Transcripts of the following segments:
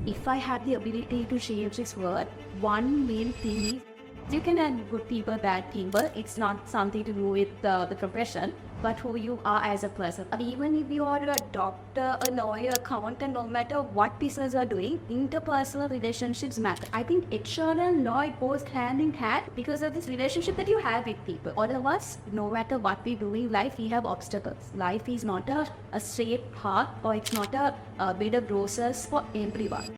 if I had the ability to change this world, one main thing is you can have good people, bad people. It's not something to do with the profession, but who you are as a person. Even if you are a doctor, a lawyer, accountant, no matter what business you are doing, interpersonal relationships matter. I think HR and law it goes hand in hand because of this relationship that you have with people. All of us, no matter what we do in life, we have obstacles. Life is not a straight path, or it's not a bed of roses for everyone.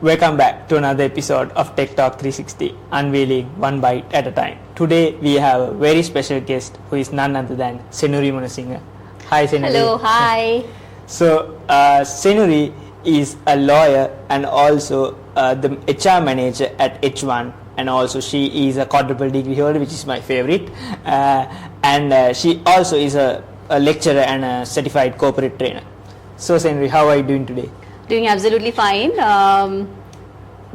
Welcome back to another episode of TechTalk360, unveiling one bite at a time. Today we have a very special guest who is none other than Senuri Munasinghe. Hi Senuri. Hello, hi. So Senuri is a lawyer and also the HR manager at H1, and also she is a quadruple degree holder, which is my favorite, and she also is a lecturer and a certified corporate trainer. So Senuri, how are you doing today? Doing absolutely fine.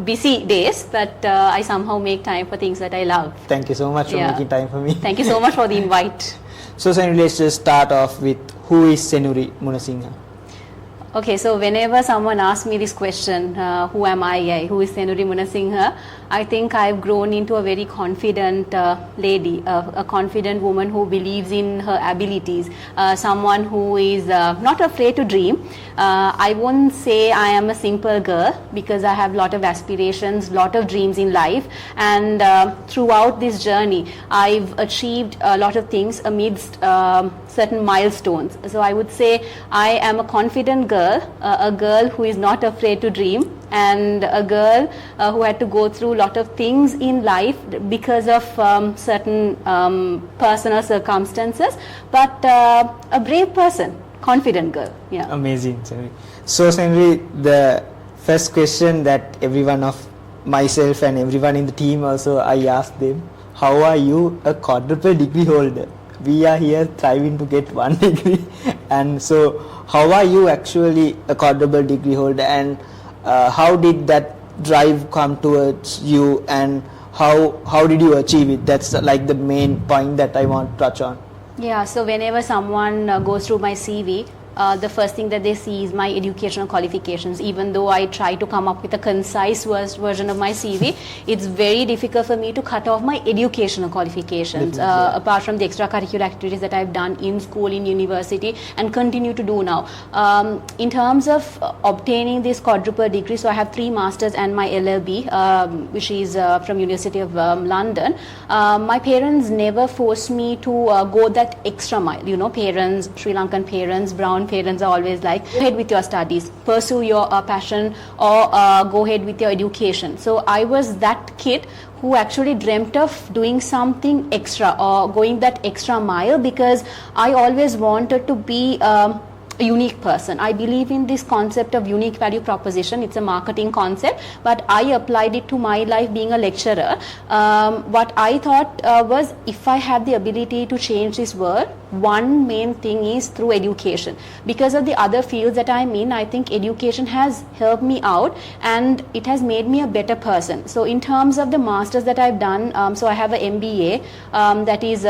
Busy days, but I somehow make time for things that I love. Thank you so much for making time for me. Thank you so much for the invite. So Senuri, let's just start off with who is Senuri Munasinghe? Okay, so whenever someone asks me this question, who am I, who is Senuri Munasinghe, I think I've grown into a very confident lady, a confident woman who believes in her abilities, someone who is not afraid to dream. I won't say I am a simple girl because I have a lot of aspirations, lot of dreams in life, and throughout this journey I've achieved a lot of things amidst certain milestones. So I would say I am a confident girl, a girl who is not afraid to dream, and a girl who had to go through a lot of things in life because of certain personal circumstances, but a brave person, confident girl. Yeah. Amazing, Senuri. So Senuri, the first question that everyone of myself and everyone in the team also, I asked them, how are you a quadruple degree holder? We are here thriving to get one degree, and so how are you actually a quadruple degree holder, and how did that drive come towards you, and how did you achieve it? That's like the main point that I want to touch on. Yeah, so whenever someone goes through my CV, the first thing that they see is my educational qualifications. Even though I try to come up with a concise version of my CV, it's very difficult for me to cut off my educational qualifications, apart from the extracurricular activities that I've done in school, in university, and continue to do now. In terms of obtaining this quadruple degree, so I have 3 masters and my LLB, which is from University of London. My parents never forced me to go that extra mile. You know, parents, Sri Lankan parents, brown parents are always like, go ahead with your studies, pursue your passion, or go ahead with your education. So I was that kid who actually dreamt of doing something extra or going that extra mile because I always wanted to be a unique person. I believe in this concept of unique value proposition. It's a marketing concept, but I applied it to my life being a lecturer. What I thought was, if I have the ability to change this world, one main thing is through education. Because of the other fields that I'm in, I think education has helped me out and it has made me a better person. So in terms of the masters that I've done, so I have an MBA that is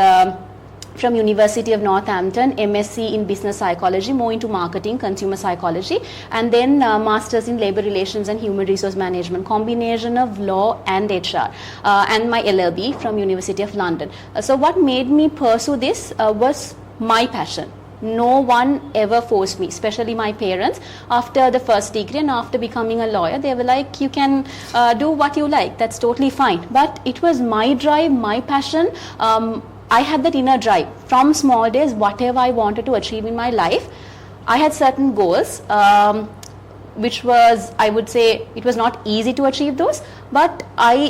from University of Northampton, MSc in Business Psychology, more into marketing, consumer psychology, and then Masters in Labor Relations and Human Resource Management, combination of law and HR, and my LLB from University of London. So what made me pursue this was my passion. No one ever forced me, especially my parents. After the first degree and after becoming a lawyer, they were like, you can do what you like, that's totally fine. But it was my drive, my passion. I had that inner drive from small days. Whatever I wanted to achieve in my life, I had certain goals, which was, I would say, it was not easy to achieve those, but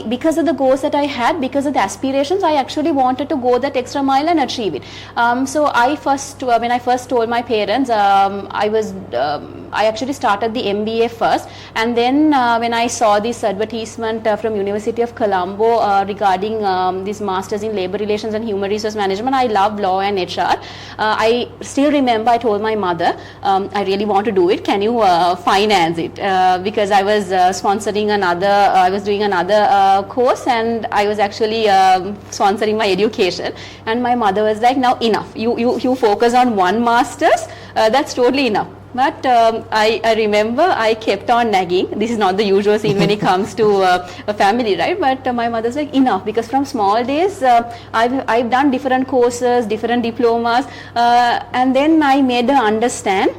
because of the goals that I had, because of the aspirations, I actually wanted to go that extra mile and achieve it. So when I first told my parents, I actually started the MBA first, and then when I saw this advertisement from University of Colombo regarding this Masters in Labor Relations and Human Resource Management, I love law and HR. I still remember I told my mother, I really want to do it, can you finance it? Because I was I was doing another course, and I was actually sponsoring my education, and my mother was like, now enough, you focus on one master's, that's totally enough. But I remember I kept on nagging. This is not the usual scene when it comes to a family, right? But my mother's like, enough, because from small days I've done different courses, different diplomas, and then I made her understand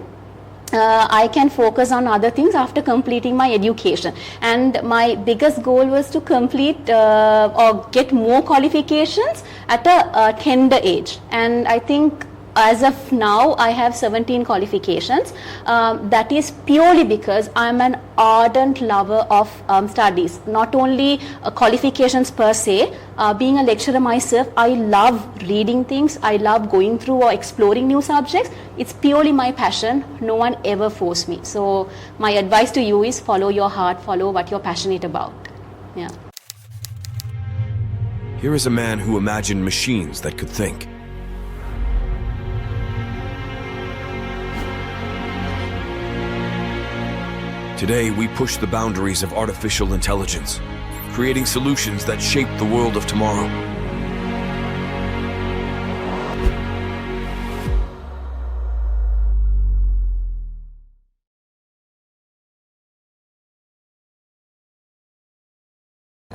I can focus on other things after completing my education. And my biggest goal was to complete or get more qualifications at a tender age. And I think as of now, I have 17 qualifications. That is purely because I'm an ardent lover of studies. Not only qualifications per se. Being a lecturer myself, I love reading things. I love going through or exploring new subjects. It's purely my passion. No one ever forced me. So my advice to you is follow your heart, follow what you're passionate about. Yeah. Here is a man who imagined machines that could think. Today, we push the boundaries of artificial intelligence, creating solutions that shape the world of tomorrow.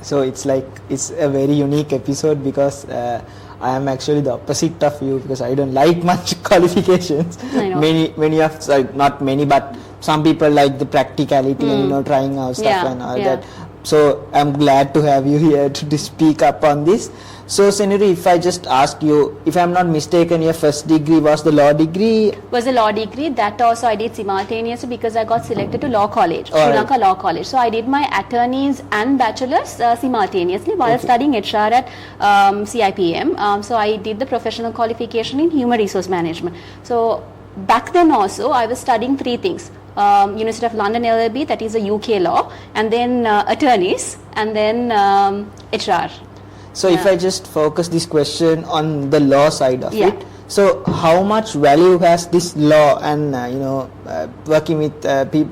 So it's a very unique episode because I am actually the opposite of you, because I don't like much qualifications. I know. Many of, not many, but some people like the practicality and trying out stuff and all that. So I'm glad to have you here to speak up on this. So Senuri, if I just ask you, if I'm not mistaken, your first degree was the law degree? Was a law degree. That also I did simultaneously because I got selected to law college, Sri Lanka Law College. So I did my attorneys and bachelor's simultaneously while studying HR at CIPM. So I did the professional qualification in human resource management. So back then also I was studying three things. University of London LLB, that is a UK law, and then attorneys, and then HR. So if I just focus this question on the law side of it, so how much value has this law and working with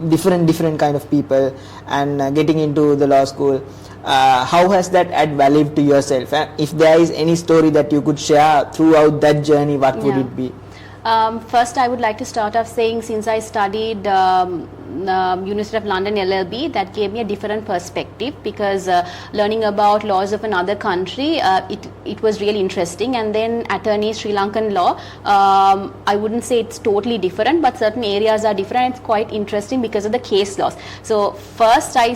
different kind of people and getting into the law school, how has that add value to yourself? And if there is any story that you could share throughout that journey, what would it be? First, I would like to start off saying, since I studied University of London LLB, that gave me a different perspective, because learning about laws of another country, it was really interesting. And then attorney Sri Lankan law, I wouldn't say it's totally different, but certain areas are different. It's quite interesting because of the case laws. So first I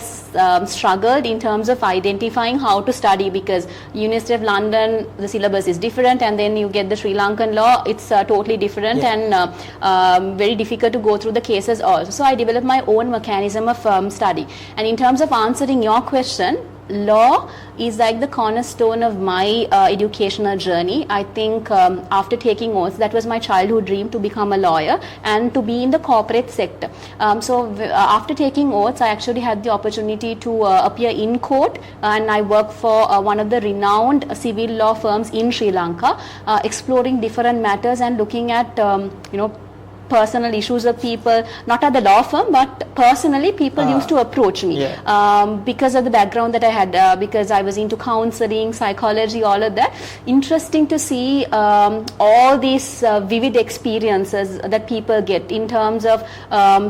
struggled in terms of identifying how to study, because University of London, the syllabus is different, and then you get the Sri Lankan law, it's totally different and very difficult to go through the cases also. So I developed my own mechanism of study. And in terms of answering your question, law is like the cornerstone of my educational journey. I think after taking oaths, that was my childhood dream, to become a lawyer and to be in the corporate sector. After taking oaths, I actually had the opportunity to appear in court, and I worked for one of the renowned civil law firms in Sri Lanka, exploring different matters and looking at personal issues of people, not at the law firm, but personally people used to approach me because of the background that I had, because I was into counseling, psychology, all of that. Interesting to see all these vivid experiences that people get in terms of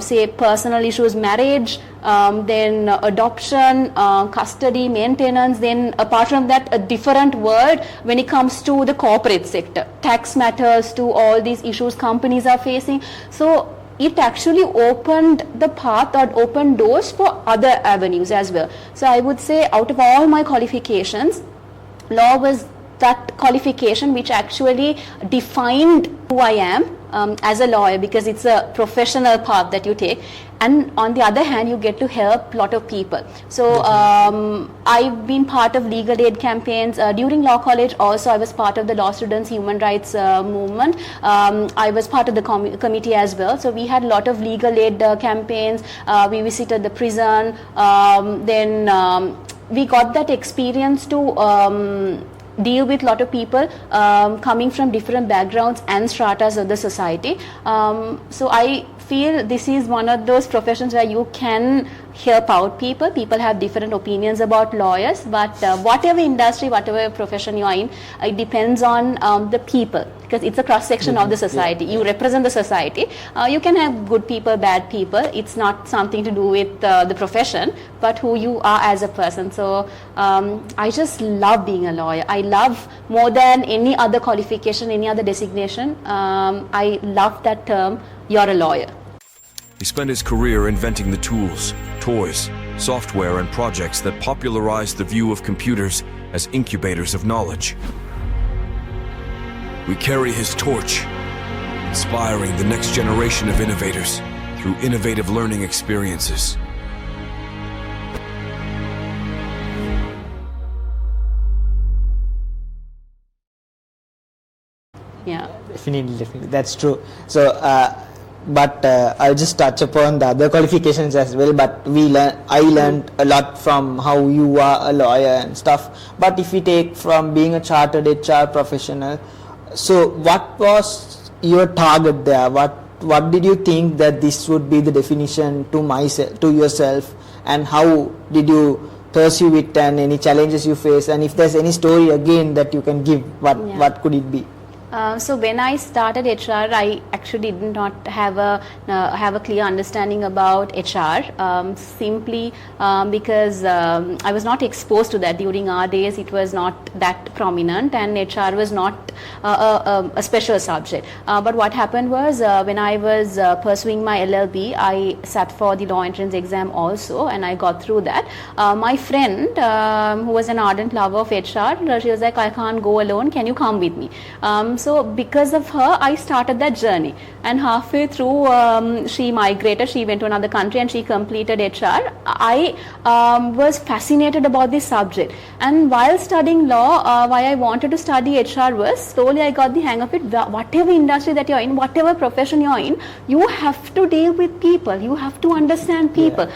say personal issues, marriage, then adoption, custody, maintenance, then apart from that a different world when it comes to the corporate sector, tax matters, to all these issues companies are facing. So it actually opened the path or opened doors for other avenues as well. So I would say out of all my qualifications, law was that qualification which actually defined who I am as a lawyer, because it's a professional path that you take, and on the other hand you get to help a lot of people. So I've been part of legal aid campaigns during law college. Also I was part of the law students human rights movement. I was part of the committee as well. So we had a lot of legal aid campaigns. We visited the prison, then we got that experience to deal with a lot of people coming from different backgrounds and stratas of the society. So I feel this is one of those professions where you can help out people. People have different opinions about lawyers, but whatever industry, whatever profession you are in, it depends on the people, because it's a cross section of the society. You represent the society. You can have good people, bad people. It's not something to do with the profession, but who you are as a person. So I just love being a lawyer. I love, more than any other qualification, any other designation, I love that term, you're a lawyer. He spent his career inventing the tools, toys, software, and projects that popularized the view of computers as incubators of knowledge. We carry his torch, inspiring the next generation of innovators through innovative learning experiences. Yeah. Definitely, that's true. So, but I'll just touch upon the other qualifications as well. But I learned a lot from how you are a lawyer and stuff. But if we take from being a chartered HR professional, so what was your target there? What did you think that this would be the definition to yourself, and how did you pursue it, and any challenges you face, and if there's any story again that you can give, what could it be? So when I started HR, I actually did not have a clear understanding about HR, simply because I was not exposed to that during our days. It was not that prominent, and HR was not a special subject. But what happened was, when I was pursuing my LLB, I sat for the law entrance exam also, and I got through that. My friend, who was an ardent lover of HR, she was like, I can't go alone, can you come with me? So because of her, I started that journey, and halfway through she migrated, she went to another country and she completed HR. I was fascinated about this subject, and while studying law, why I wanted to study HR was, slowly I got the hang of it. Whatever industry that you're in, whatever profession you're in, you have to deal with people, you have to understand people.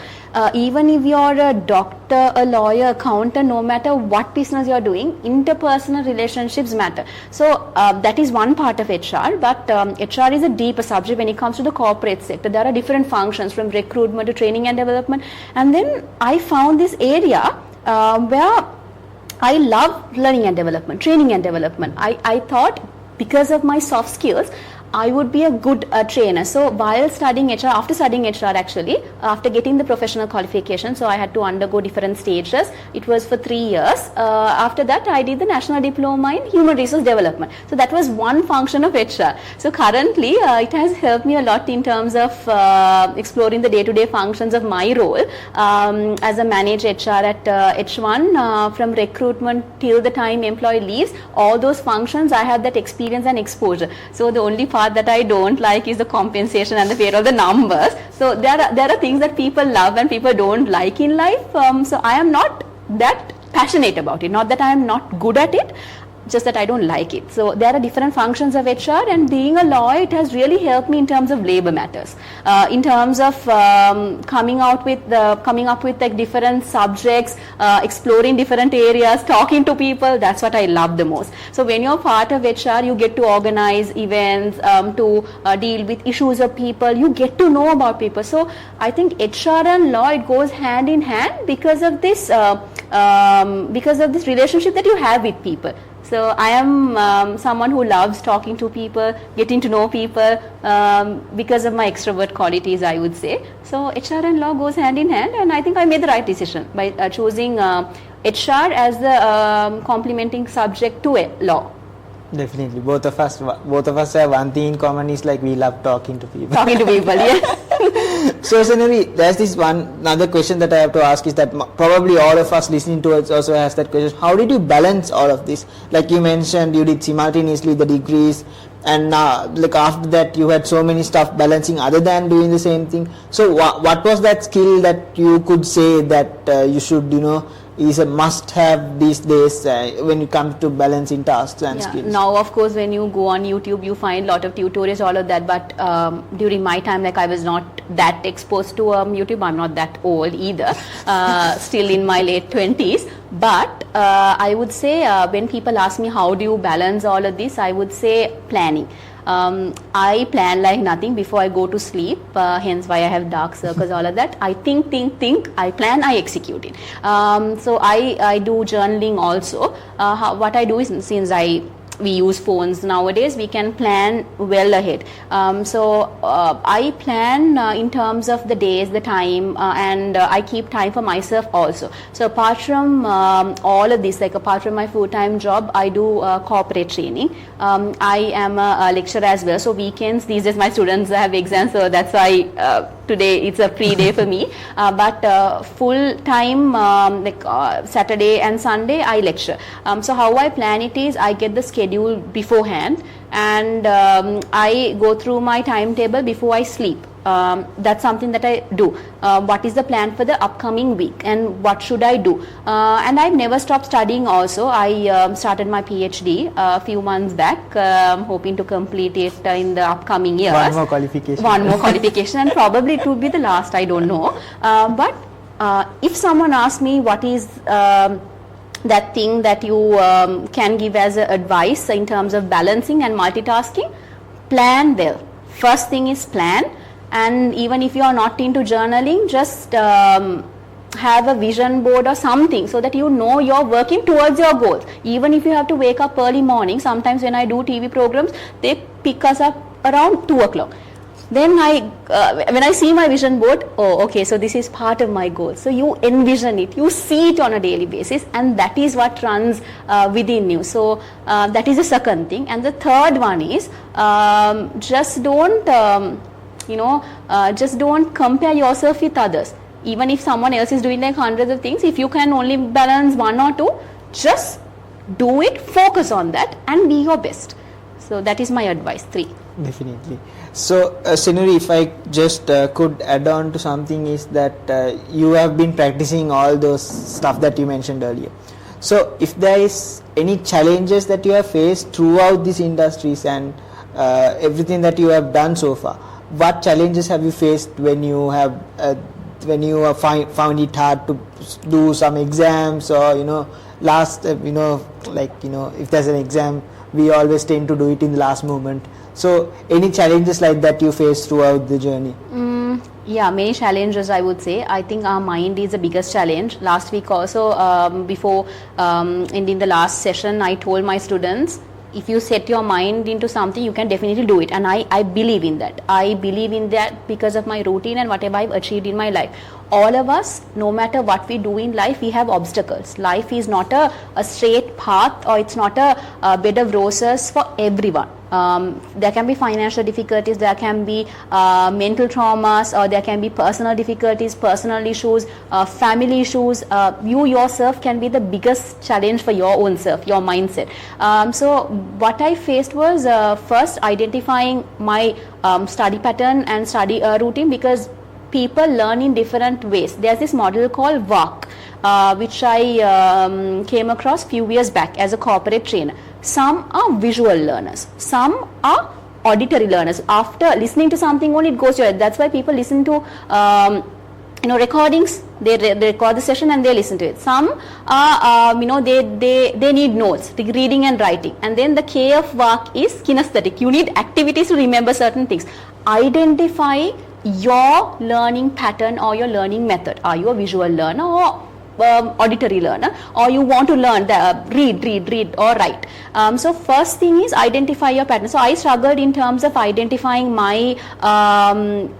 Even if you're a doctor, a lawyer, accountant, no matter what business you're doing, interpersonal relationships matter. So that is one part of HR, but HR is a deeper subject when it comes to the corporate sector. There are different functions, from recruitment to training and development. And then I found this area where I love learning and development, training and development. I thought, because of my soft skills, I would be a good trainer. So while studying HR, after studying HR actually, after getting the professional qualification, so I had to undergo different stages. It was for 3 years. After that, I did the National Diploma in Human Resource Development. So that was one function of HR. So currently, it has helped me a lot in terms of exploring the day-to-day functions of my role as a managed HR at H1, from recruitment till the time employee leaves. All those functions, I have that experience and exposure. So the only part that I don't like is the compensation and the fear of the numbers. So there are things that people love and people don't like in life. So I am not that passionate about it. Not that I am not good at it, just that I don't like it. So there are different functions of HR, and being a lawyer, it has really helped me in terms of labor matters, in terms of coming up with like different subjects, exploring different areas, talking to people. That's what I love the most. So when you're part of HR, you get to organize events, to deal with issues of people. You get to know about people. So I think HR and law, it goes hand in hand because of this relationship that you have with people. So I am someone who loves talking to people, getting to know people, because of my extrovert qualities, I would say. So HR and law goes hand in hand, and I think I made the right decision by choosing HR as the complementing subject to law. Definitely, both of us have one thing in common, is like we love talking to people. Talking to people, yes. So Senuri, there's this another question that I have to ask, is that probably all of us listening to it also has that question. How did you balance all of this? Like you mentioned, you did simultaneously the degrees, and like after that you had so many stuff balancing other than doing the same thing. So what was that skill that you could say that you should, is a must-have these days when it comes to balancing tasks and skills? Now, of course, when you go on YouTube, you find a lot of tutorials, all of that. But during my time, like I was not that exposed to YouTube. I'm not that old either. Still in my late 20s. But I would say when people ask me how do you balance all of this, I would say planning. I plan like nothing before I go to sleep, hence why I have dark circles, all of that. I think, I plan, I execute it. So I do journaling also. What I do is, since we use phones nowadays, we can plan well ahead. So I plan in terms of the days, the time, and I keep time for myself also. So apart from all of this, like apart from my full-time job, I do corporate training. I am a lecturer as well. So weekends, these days my students have exams, so that's why today it's a free day for me. But full time, Saturday and Sunday, I lecture. So how I plan it is, I get the schedule beforehand, and I go through my timetable before I sleep. That's something that I do. What is the plan for the upcoming week and what should I do? And I've never stopped studying also. I started my PhD a few months back. I'm hoping to complete it in the upcoming years. One more qualification. One more qualification, and probably it would be the last, I don't know. But if someone asks me what is that thing that you can give as advice in terms of balancing and multitasking, plan well. First thing is plan. And even if you are not into journaling, just have a vision board or something so that you know you're working towards your goals. Even if you have to wake up early morning, sometimes when I do TV programs, they pick us up around 2 o'clock. Then when I see my vision board, oh, okay, so this is part of my goal. So you envision it, you see it on a daily basis, and that is what runs within you. So that is the second thing. And the third one is, just don't just don't compare yourself with others. Even if someone else is doing like hundreds of things, if you can only balance one or two, just do it, focus on that, and be your best. So that is my advice, 3. Definitely. So Senuri, if I just could add on to something, is that you have been practicing all those stuff that you mentioned earlier. So if there is any challenges that you have faced throughout these industries and everything that you have done so far, what challenges have you faced when you have found it hard to do some exams, or if there's an exam, we always tend to do it in the last moment. So any challenges like that you faced throughout the journey? Yeah, many challenges, I would say. I think our mind is the biggest challenge. Last week also, before ending the last session, I told my students, if you set your mind into something, you can definitely do it. And I believe in that. I believe in that because of my routine and whatever I've achieved in my life. All of us, no matter what we do in life, we have obstacles. Life is not a straight path, or it's not a bed of roses for everyone. There can be financial difficulties, there can be mental traumas, or there can be personal difficulties, personal issues, family issues. You yourself can be the biggest challenge for your own self, your mindset. So what I faced was first identifying my study pattern and study routine, because people learn in different ways. There's this model called VARK, which I came across few years back as a corporate trainer. Some are visual learners, some are auditory learners. After listening to something only, it goes to your head. That's why people listen to recordings. They record the session and they listen to it. Some are they need notes, the reading and writing. And then the K of VARK is kinesthetic. You need activities to remember certain things. Identify your learning pattern or your learning method. Are you a visual learner or auditory learner, or you want to learn read or write? So first thing is identify your pattern. So I struggled in terms of identifying my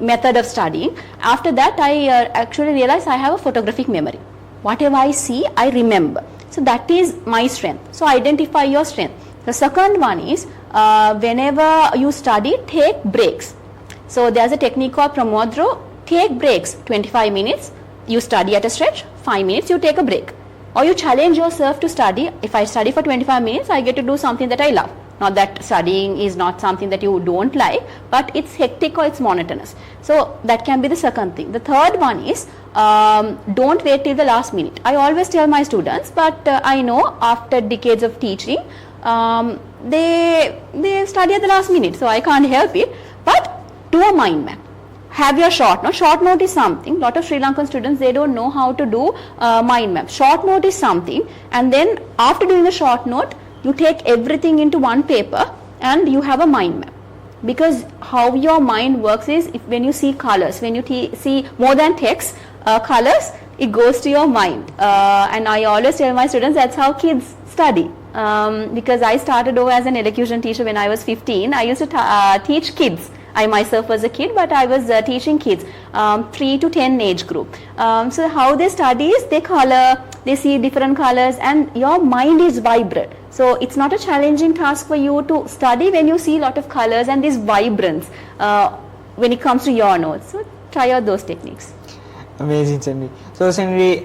method of studying. After that, I actually realized I have a photographic memory. Whatever I see, I remember. So that is my strength. So identify your strength. The second one is whenever you study, take breaks. So there's a technique called Pomodoro. Take breaks, 25 minutes. You study at a stretch, 5 minutes, you take a break. Or you challenge yourself to study. If I study for 25 minutes, I get to do something that I love. Not that studying is not something that you don't like, but it's hectic or it's monotonous. So that can be the second thing. The third one is don't wait till the last minute. I always tell my students, but I know after decades of teaching, they study at the last minute, so I can't help it. But do a mind map. Have your short note. Short note is something. A lot of Sri Lankan students, they don't know how to do mind map. Short note is something, and then after doing the short note, you take everything into one paper and you have a mind map. because how your mind works is, if when you see colors, when you see more than text, colors, it goes to your mind. And I always tell my students that's how kids study. Because I started over as an elocution teacher when I was 15. I used to teach kids. I myself was a kid, but I was teaching kids, 3 to 10 age group. So how they study is they color, they see different colors, and your mind is vibrant. So it's not a challenging task for you to study when you see a lot of colors and this vibrance when it comes to your notes. So try out those techniques. Amazing, Senuri. So Senuri,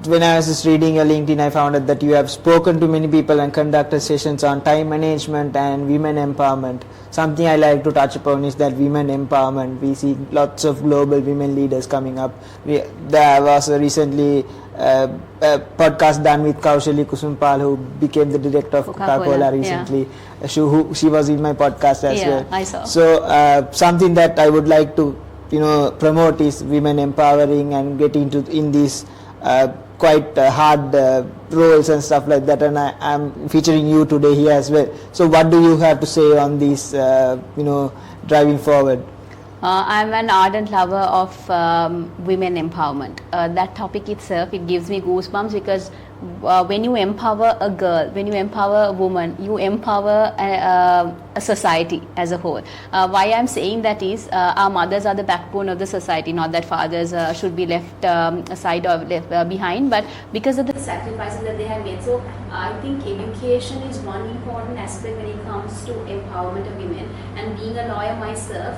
when I was just reading your LinkedIn, I found out that you have spoken to many people and conducted sessions on time management and women empowerment. Something I like to touch upon is that women empowerment. We see lots of global women leaders coming up. There was recently a podcast done with Kaushali Kusumpal, who became the director of Coca-Cola recently. Yeah. She was in my podcast as well. I saw. So something that I would like to promote is women empowering and getting in these quite hard roles and stuff like that, and I'm featuring you today here as well. So what do you have to say on this, driving forward? I'm an ardent lover of women empowerment. That topic itself, it gives me goosebumps, because when you empower a girl, when you empower a woman, you empower a society as a whole. Why I'm saying that is, our mothers are the backbone of the society, not that fathers should be left aside or left behind, but because of the sacrifices that they have made. So I think education is one important aspect when it comes to empowerment of women. And being a lawyer myself,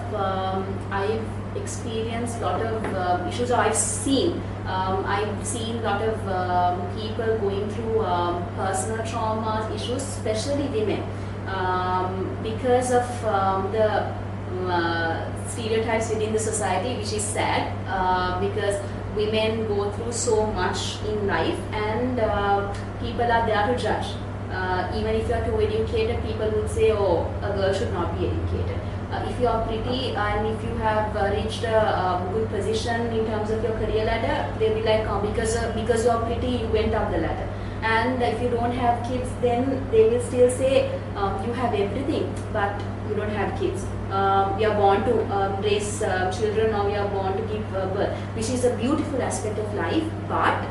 I've experienced a lot of issues, or I've seen a lot of people going through personal traumas, issues, especially women, because of the stereotypes within the society, which is sad, because women go through so much in life, and people are there to judge. Even if you are too educated, people would say, oh, a girl should not be educated. If you are pretty and if you have reached a good position in terms of your career ladder, they'll be like, oh, because you are pretty, you went up the ladder. And if you don't have kids, then they will still say, you have everything, but you don't have kids. We are born to raise children, or we are born to give birth, which is a beautiful aspect of life. But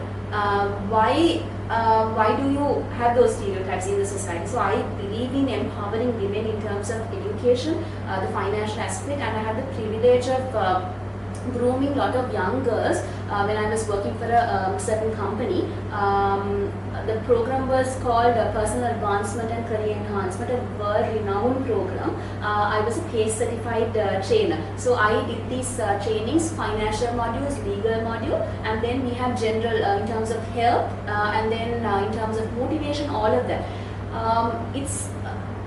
why do you have those stereotypes in the society? So I believe in empowering women in terms of education, the financial aspect, and I have the privilege of grooming a lot of young girls when I was working for a certain company. The program was called Personal Advancement and Career Enhancement, a world-renowned program. I was a PACE certified trainer. So I did these trainings, financial modules, legal module, and then we have general in terms of health, and then in terms of motivation, all of that. It's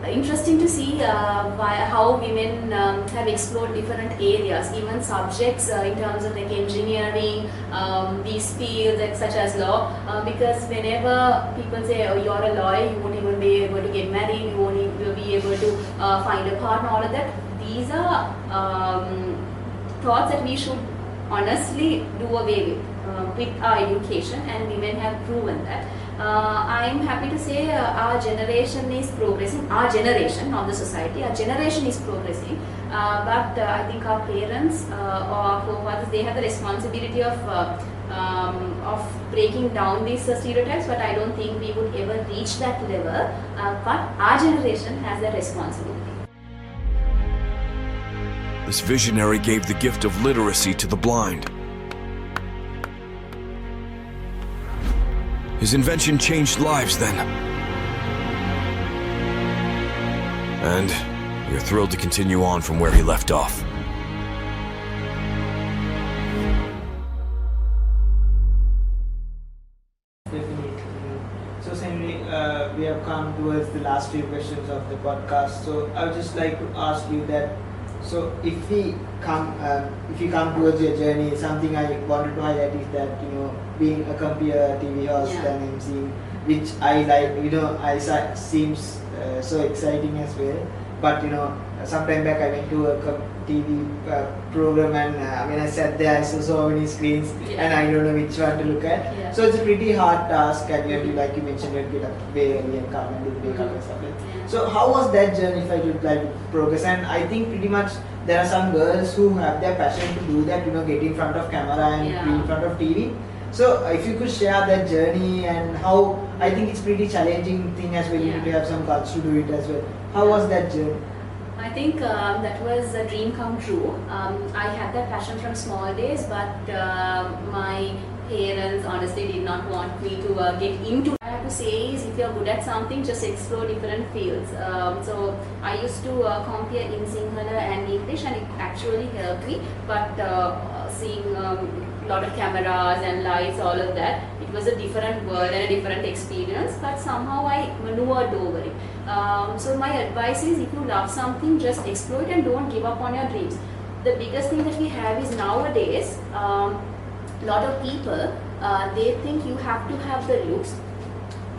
interesting to see how women have explored different areas, even subjects in terms of like engineering, these fields such as law, because whenever people say, oh, you're a lawyer, you won't even be able to get married, you won't even be able to find a partner, all of that. These are thoughts that we should honestly do away with our education, and women have proven that. I'm happy to say our generation is progressing. Our generation, not the society, our generation is progressing. But I think our parents or our forefathers, they have the responsibility of breaking down these stereotypes. But I don't think we would ever reach that level. But our generation has that responsibility. This visionary gave the gift of literacy to the blind. His invention changed lives then. And we're thrilled to continue on from where he left off. Definitely. So Senuri, we have come towards the last few questions of the podcast. So I would just like to ask you that, so if you come towards your journey, something I wanted to highlight is that, being a computer TV host and MC, which I like, seems so exciting as well. But some time back I went to a TV program, and when I sat there, I saw so many screens, Yeah. and I don't know which one to look at. Yeah. So it's a pretty hard task, and you have to, like you mentioned, you have to get up way early and come and do the makeup and stuff like that. Yeah. So how was that journey, if I could like progress? And I think pretty much there are some girls who have their passion to do that, get in front of camera and Yeah. be in front of TV. So if you could share that journey and how, I think it's pretty challenging thing as well. You need to have some guts to do it as well. How was that journey? I think that was a dream come true. I had that passion from small days, but my parents honestly did not want me to get into. What I have to say is, if you're good at something, just explore different fields. So I used to compare in Sinhala and English, and it actually helped me. But seeing a lot of cameras and lights, all of that, it was a different world and a different experience. But somehow I maneuvered over it. So my advice is, if you love something, just explore it and don't give up on your dreams. The biggest thing that we have is nowadays, lot of people, they think you have to have the looks.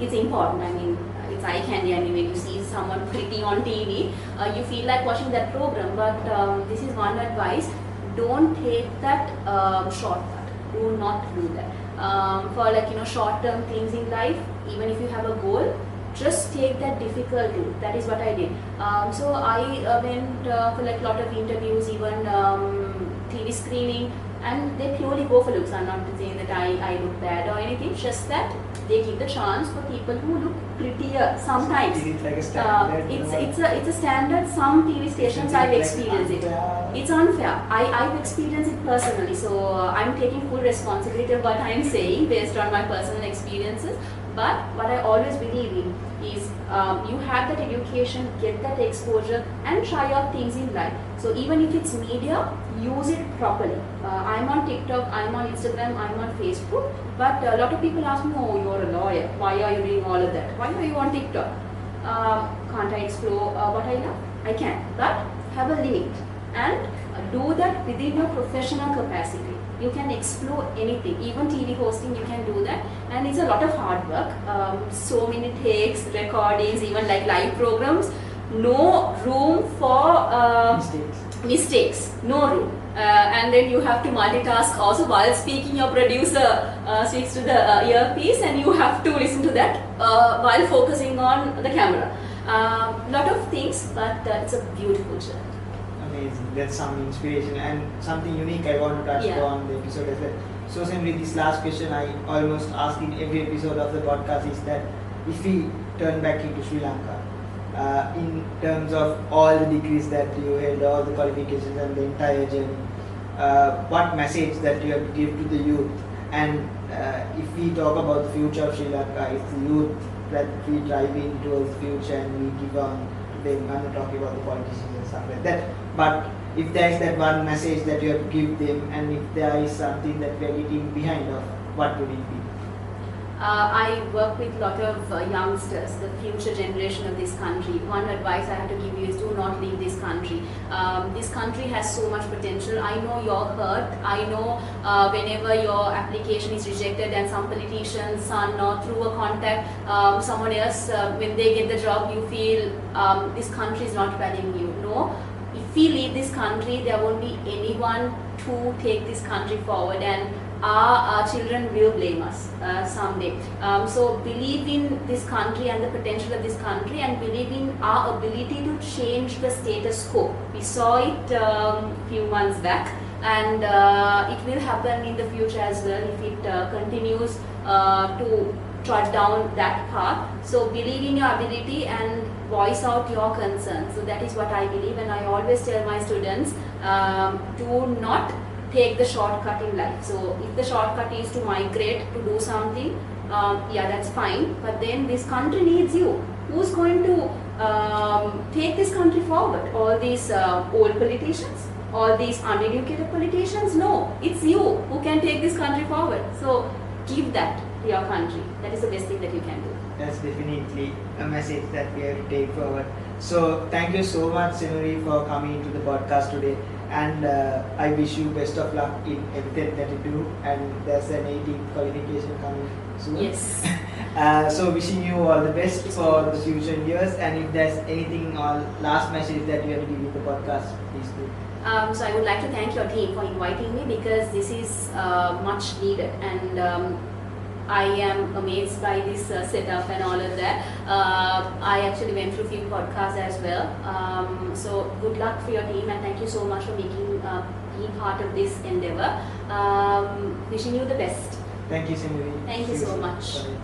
It's important. I mean, it's eye candy. I mean, when you see someone pretty on TV, you feel like watching that program. But this is one advice: don't take that shortcut. Do not do that. For short-term things in life, even if you have a goal, just take that difficult route. That is what I did. So I went for like lot of interviews, even TV screening, and they purely go for looks. I'm not saying that I look bad or anything, just that they give the chance for people who look prettier sometimes. Is it like a standard? It's a standard. Some TV stations I've experienced it. It's unfair. I've experienced it personally, so I'm taking full responsibility of what I'm saying based on my personal experiences. But what I always believe in is you have that education, get that exposure, and try out things in life. So even if it's media, use it properly. I'm on TikTok, I'm on Instagram, I'm on Facebook. But a lot of people ask me, oh, you're a lawyer. Why are you doing all of that? Why are you on TikTok? Can't I explore what I love? I can. But have a limit. And do that within your professional capacity. You can explore anything, even TV hosting, you can do that, and it's a lot of hard work. So many takes, recordings, even like live programs, no room for mistakes, no room. And then you have to multitask also. While speaking, your producer speaks to the earpiece, and you have to listen to that while focusing on the camera. Lot of things, but it's a beautiful journey. Amazing. That's some inspiration and something unique I want to touch on the episode as well. So Senuri, this last question I almost ask in every episode of the podcast is that if we turn back into Sri Lanka, in terms of all the degrees that you held, all the qualifications and the entire journey, what message that you have to give to the youth? And if we talk about the future of Sri Lanka, it's the youth that we drive in towards the future and we give on to them. I'm not talking about the politicians and stuff like that. But if there is that one message that you have to give them, and if there is something that we are getting behind of, what would it be? I work with a lot of youngsters, the future generation of this country. One advice I have to give you is, do not leave this country. This country has so much potential. I know you're hurt. I know whenever your application is rejected and some politician's son or through a contact, someone else, when they get the job, you feel this country is not valuing you. No. If we leave this country, there won't be anyone to take this country forward, and our children will blame us someday. So believe in this country and the potential of this country, and believe in our ability to change the status quo. We saw it a few months back, and it will happen in the future as well if it continues to trot down that path. So believe in your ability and voice out your concerns. So that is what I believe, and I always tell my students, do not take the shortcut in life. So if the shortcut is to migrate, to do something, yeah, that's fine, but then this country needs you. Who's going to take this country forward? All these old politicians? All these uneducated politicians? No, it's you who can take this country forward. So give that to your country. That is the best thing that you can do. That's definitely a message that we have to take forward. So thank you so much, Senuri, for coming into the podcast today. And I wish you best of luck in everything that you do. And there's an 18th qualification coming soon. Yes. So wishing you all the best for the future years. And if there's anything or last message that you have to give in the podcast, please do. So I would like to thank your team for inviting me, because this is much needed, and I am amazed by this setup and all of that. I actually went through a few podcasts as well. So good luck for your team, and thank you so much for being part of this endeavor. Wishing you the best. Thank you, Senuri. Thank you so much. Bye.